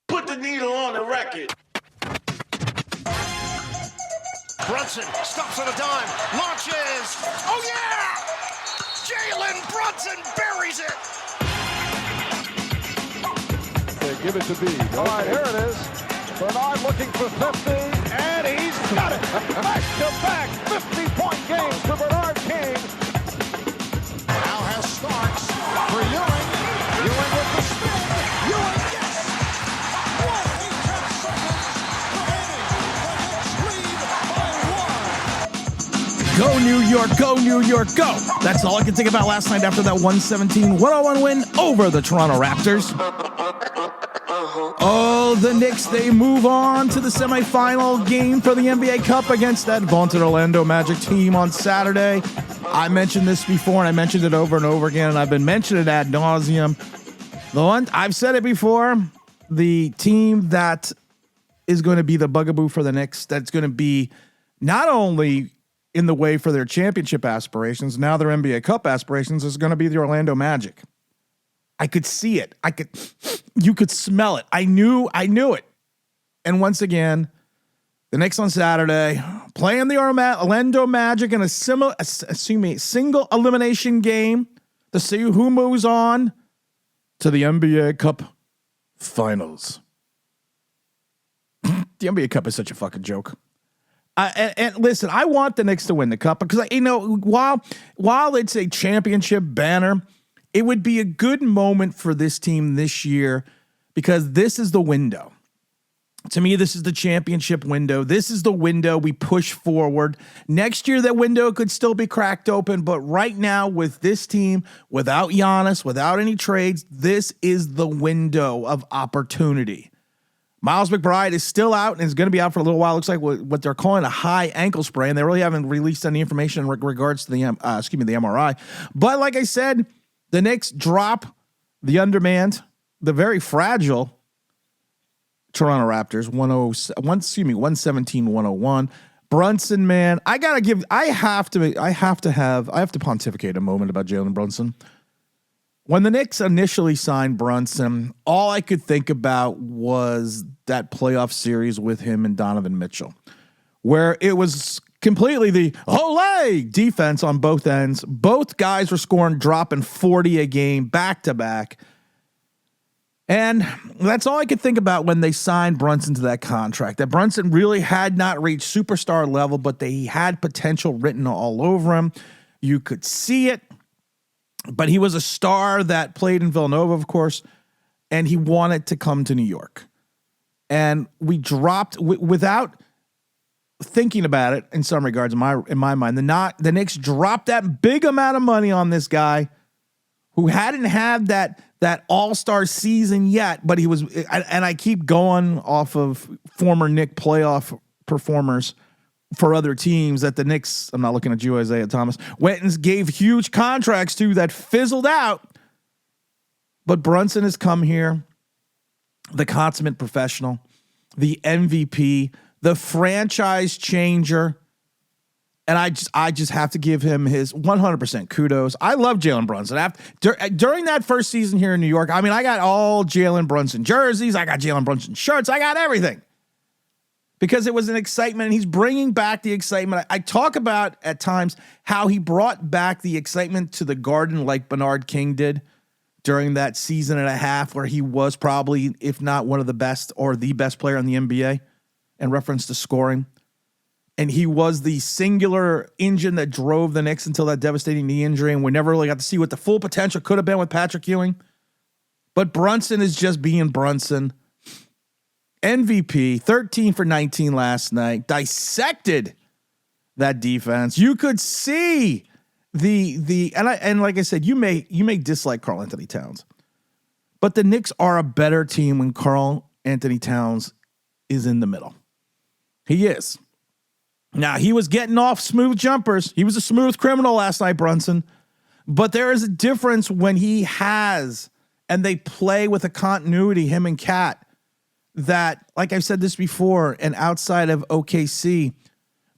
Put the needle on the record. Brunson stops on a dime, launches. Oh yeah! Jalen Brunson buries it. They give it to B. All right, here it is. Bernard looking for 50, and he's got it. Back-to-back 50-point games for Bernard King. Now has Starks for Ewing. Ewing with the spin. Ewing, yes! 1 8 seconds remaining. The Knicks lead by 1. Go New York, go New York, go. That's all I can think about last night after that 117-101 win over the Toronto Raptors. Oh, the Knicks, they move on to the semifinal game for the NBA Cup against that vaunted Orlando Magic team on Saturday. I mentioned this before, and I mentioned it over and over again, and I've been mentioning it ad nauseum. I've said it before, the team that is going to be the bugaboo for the Knicks, that's going to be not only in the way for their championship aspirations, now their NBA Cup aspirations, is going to be the Orlando Magic. I could see it. You could smell it. I knew it. And once again, the Knicks on Saturday playing the Orlando Magic in a single elimination game to see who moves on to the NBA Cup Finals. The NBA Cup is such a fucking joke. And listen, I want the Knicks to win the cup because, while it's a championship banner, it would be a good moment for this team this year because this is the window. To me, this is the championship window. This is the window we push forward. Next year, that window could still be cracked open, but right now with this team, without Giannis, without any trades, this is the window of opportunity. Miles McBride is still out and is going to be out for a little while. Looks like what they're calling a high ankle sprain. They really haven't released any information in regards to the MRI. But like I said, the Knicks drop the undermanned, the very fragile Toronto Raptors 117-101. Brunson, man, I have to pontificate a moment about Jalen Brunson. When the Knicks initially signed Brunson, all I could think about was that playoff series with him and Donovan Mitchell, where it was completely the Olay defense on both ends. Both guys were dropping 40 a game back to back. And that's all I could think about when they signed Brunson to that contract. That Brunson really had not reached superstar level, but he had potential written all over him. You could see it. But he was a star that played in Villanova, of course, and he wanted to come to New York. And we dropped, without thinking about it in some regards, in my mind, the Knicks dropped that big amount of money on this guy who hadn't had that all-star season yet, but he was, and I keep going off of former Knick playoff performers for other teams that the Knicks, I'm not looking at you, Isaiah Thomas, went and gave huge contracts to that fizzled out. But Brunson has come here, the consummate professional, the MVP, the franchise changer. And I just have to give him his 100% kudos. I love Jalen Brunson. During that first season here in New York, I got all Jalen Brunson jerseys. I got Jalen Brunson shirts. I got everything. Because it was an excitement, and he's bringing back the excitement. I talk about at times how he brought back the excitement to the Garden like Bernard King did during that season and a half where he was probably, if not one of the best or the best player in the NBA in reference to scoring. And he was the singular engine that drove the Knicks until that devastating knee injury, and we never really got to see what the full potential could have been with Patrick Ewing. But Brunson is just being Brunson. MVP, 13 for 19 last night, dissected that defense. You could see and like I said, you may dislike Karl Anthony Towns, but the Knicks are a better team when Karl Anthony Towns is in the middle. He is. Now, he was getting off smooth jumpers. He was a smooth criminal last night, Brunson, but there is a difference when he has, and they play with a continuity, him and Cat, that, like I've said this before, and outside of OKC,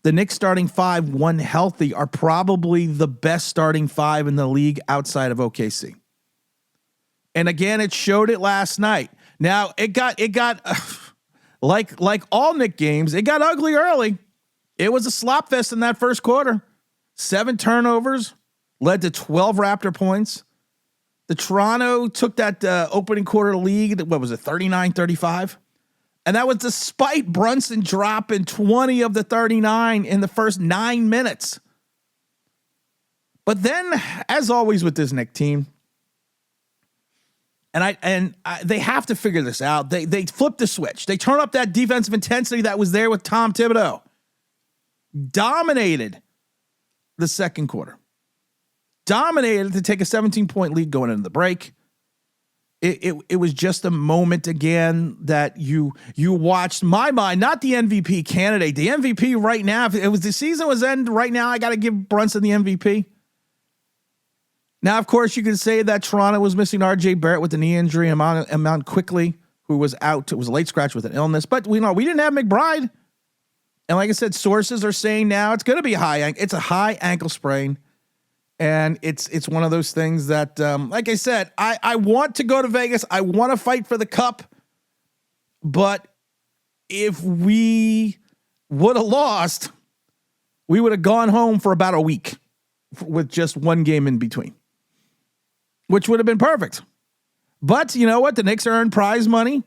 the Knicks starting five, when healthy, are probably the best starting five in the league outside of OKC. And again, it showed it last night. Now, it got like all Knick games, it got ugly early. It was a slop fest in that first quarter. 7 turnovers led to 12 Raptor points. The Toronto took that opening quarter lead. What was it, 39-35? And that was despite Brunson dropping 20 of the 39 in the first 9 minutes. But then, as always with this Knick team, and they have to figure this out. They flip the switch. They turn up that defensive intensity that was there with Tom Thibodeau. Dominated the second quarter. Dominated to take a 17-point lead going into the break. It was just a moment again that you watched my mind, not the MVP candidate. The MVP right now, if it was the season was end right now, I got to give Brunson the MVP. Now, of course, you can say that Toronto was missing R.J. Barrett with the knee injury, Amount quickly, who was out. It was a late scratch with an illness, but we didn't have McBride. And like I said, sources are saying now it's going to be it's a high ankle sprain. And it's one of those things that, like I said, I want to go to Vegas. I want to fight for the cup. But if we would have lost, we would have gone home for about a week with just one game in between, which would have been perfect. But you know what? The Knicks earned prize money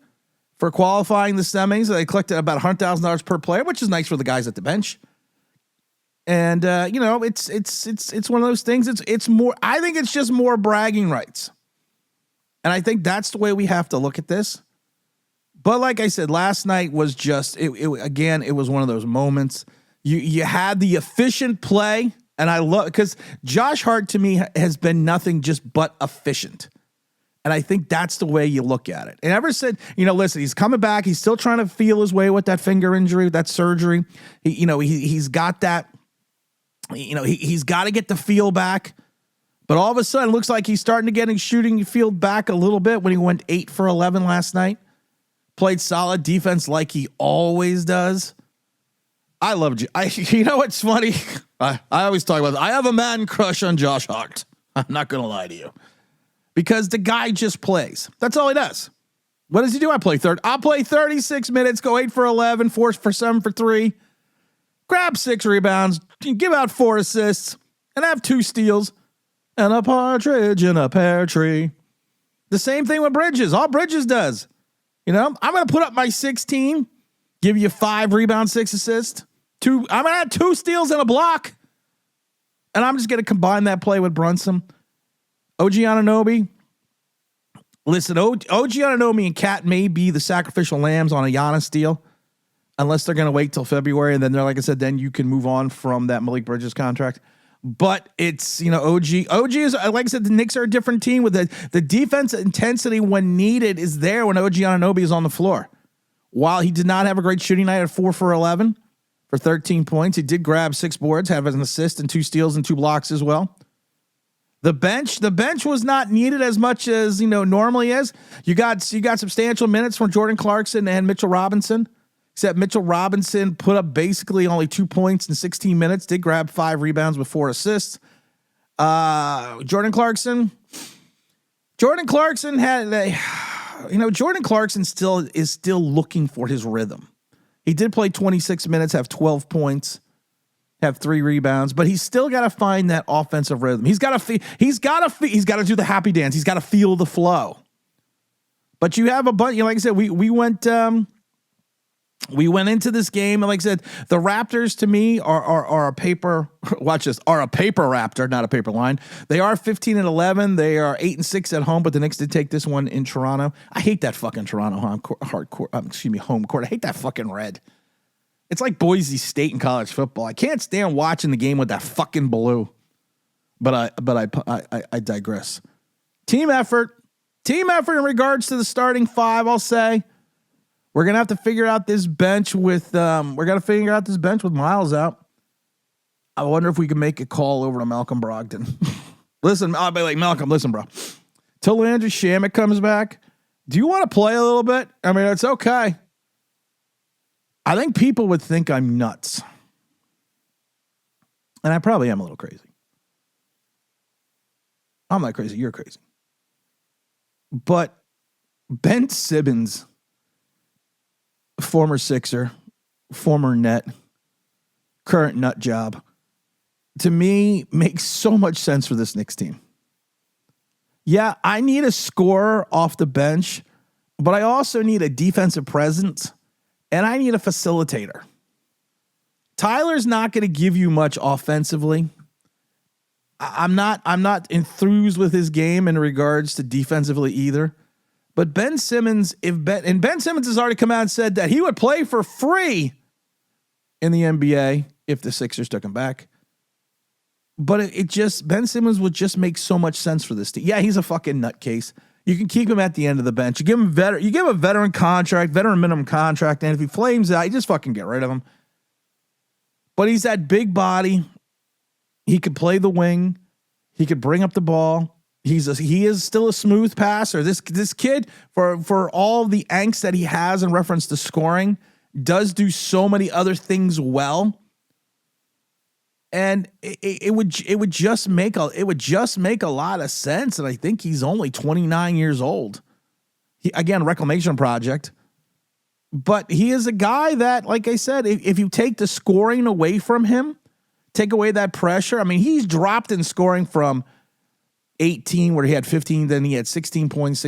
for qualifying the semis. They collected about $100,000 per player, which is nice for the guys at the bench. And it's one of those things. It's more. I think it's just more bragging rights, and I think that's the way we have to look at this. But like I said, last night was just it was one of those moments. You had the efficient play, and I love because Josh Hart to me has been nothing just but efficient. And I think that's the way you look at it. And ever said, listen, he's coming back. He's still trying to feel his way with that finger injury, that surgery. He's got that. He's got to get the feel back. But all of a sudden, it looks like he's starting to get his shooting field back a little bit when he went 8 for 11 last night. Played solid defense like he always does. I love you. What's funny? I always talk about this. I have a man crush on Josh Hart. I'm not going to lie to you. Because the guy just plays. That's all he does. What does he do? I'll play 36 minutes, go 8 for 11, 4 for 7 for 3. Grab 6 rebounds, give out 4 assists, and have 2 steals, and a partridge in a pear tree. The same thing with Bridges. All Bridges does. I'm going to put up my 16, give you 5 rebounds, 6 assists. I'm going to have 2 steals and a block. And I'm just going to combine that play with Brunson. OG Anunoby. Listen, OG Anunoby and Cat may be the sacrificial lambs on a Giannis deal. Unless they're going to wait till February, and then like I said, then you can move on from that Malik Bridges contract. But it's, OG is, like I said, the Knicks are a different team with the defense intensity when needed is there when OG Anunoby is on the floor. While he did not have a great shooting night at 4 for 11 for 13 points, he did grab 6 boards, have an assist and 2 steals and 2 blocks as well. The bench was not needed as much as, normally is. You got substantial minutes from Jordan Clarkson and Mitchell Robinson. Except Mitchell Robinson put up basically only 2 points in 16 minutes. Did grab 5 rebounds with 4 assists. Jordan Clarkson had Jordan Clarkson is still looking for his rhythm. He did play 26 minutes, have 12 points, have 3 rebounds, but he's still got to find that offensive rhythm. He's got to do the happy dance. He's got to feel the flow. But you have a bunch. Like I said, we went into this game, and like I said, the Raptors to me are a paper. Watch this, are a paper Raptor, not a paper line. They are 15-11. They are 8-6 at home, but the Knicks did take this one in Toronto. I hate that fucking Toronto home court. I hate that fucking red. It's like Boise State in college football. I can't stand watching the game with that fucking blue. But I digress. Team effort in regards to the starting 5. I'll say. We're going to have to figure out this bench with Miles out. I wonder if we can make a call over to Malcolm Brogdon. Listen, I'll be like, Malcolm, listen, bro. Till Landry Shamet comes back, do you want to play a little bit? I mean, it's okay. I think people would think I'm nuts. And I probably am a little crazy. I'm not crazy. You're crazy. But Ben Simmons, former Sixer, former Net, current nut job, to me makes so much sense for this Knicks team. Yeah, I need a scorer off the bench, but I also need a defensive presence, and I need a facilitator. Tyler's not going to give you much offensively. I'm not enthused with his game in regards to defensively either. But Ben Simmons, Ben Simmons has already come out and said that he would play for free in the NBA if the Sixers took him back. But Ben Simmons would just make so much sense for this team. Yeah, he's a fucking nutcase. You can keep him at the end of the bench. You give him a veteran contract, veteran minimum contract, and if he flames out, you just fucking get rid of him. But he's that big body. He could play the wing. He could bring up the ball. He is still a smooth passer. This kid, for all the angst that he has in reference to scoring, does do so many other things well. And it would just make a lot of sense. And I think he's only 29 years old. Again, reclamation project. But he is a guy that, like I said, if you take the scoring away from him, take away that pressure. I mean, he's dropped in scoring from 18, where he had 15, then he had 16 points,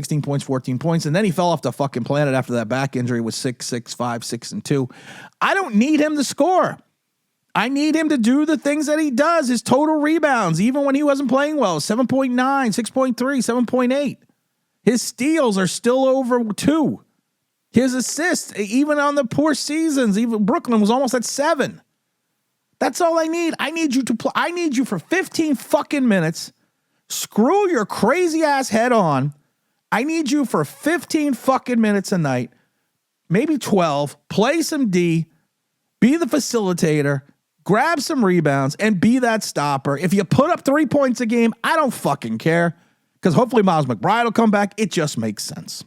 14 points, and then he fell off the fucking planet after that back injury with 6, 2. I don't need him to score. I need him to do the things that he does. His total rebounds, even when he wasn't playing well, 7.9, 6.3, 7.8. His steals are still over 2. His assists, even on the poor seasons, even Brooklyn was almost at 7. That's all I need. I need you to play. I need you for 15 fucking minutes. Screw your crazy ass head on. I need you for 15 fucking minutes a night, maybe 12. Play some D, be the facilitator, grab some rebounds, and be that stopper. If you put up 3 points a game, I don't fucking care, because hopefully Miles McBride will come back. It just makes sense.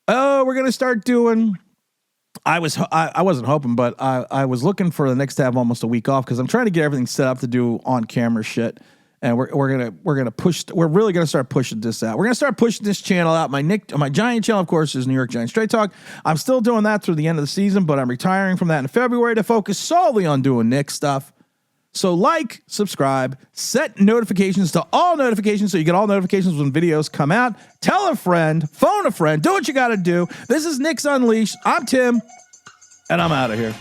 Oh, we're going to start doing... I wasn't hoping, but I was looking for the Knicks to have almost a week off, because I'm trying to get everything set up to do on-camera shit. And we're really gonna start pushing this out. We're gonna start pushing this channel out. My Giant channel, of course, is New York Giants Straight Talk. I'm still doing that through the end of the season, but I'm retiring from that in February to focus solely on doing Knicks stuff. So like, subscribe, set notifications to all notifications so you get all notifications when videos come out. Tell a friend, phone a friend, do what you gotta do. This is Knicks Unleashed. I'm Tim, and I'm out of here.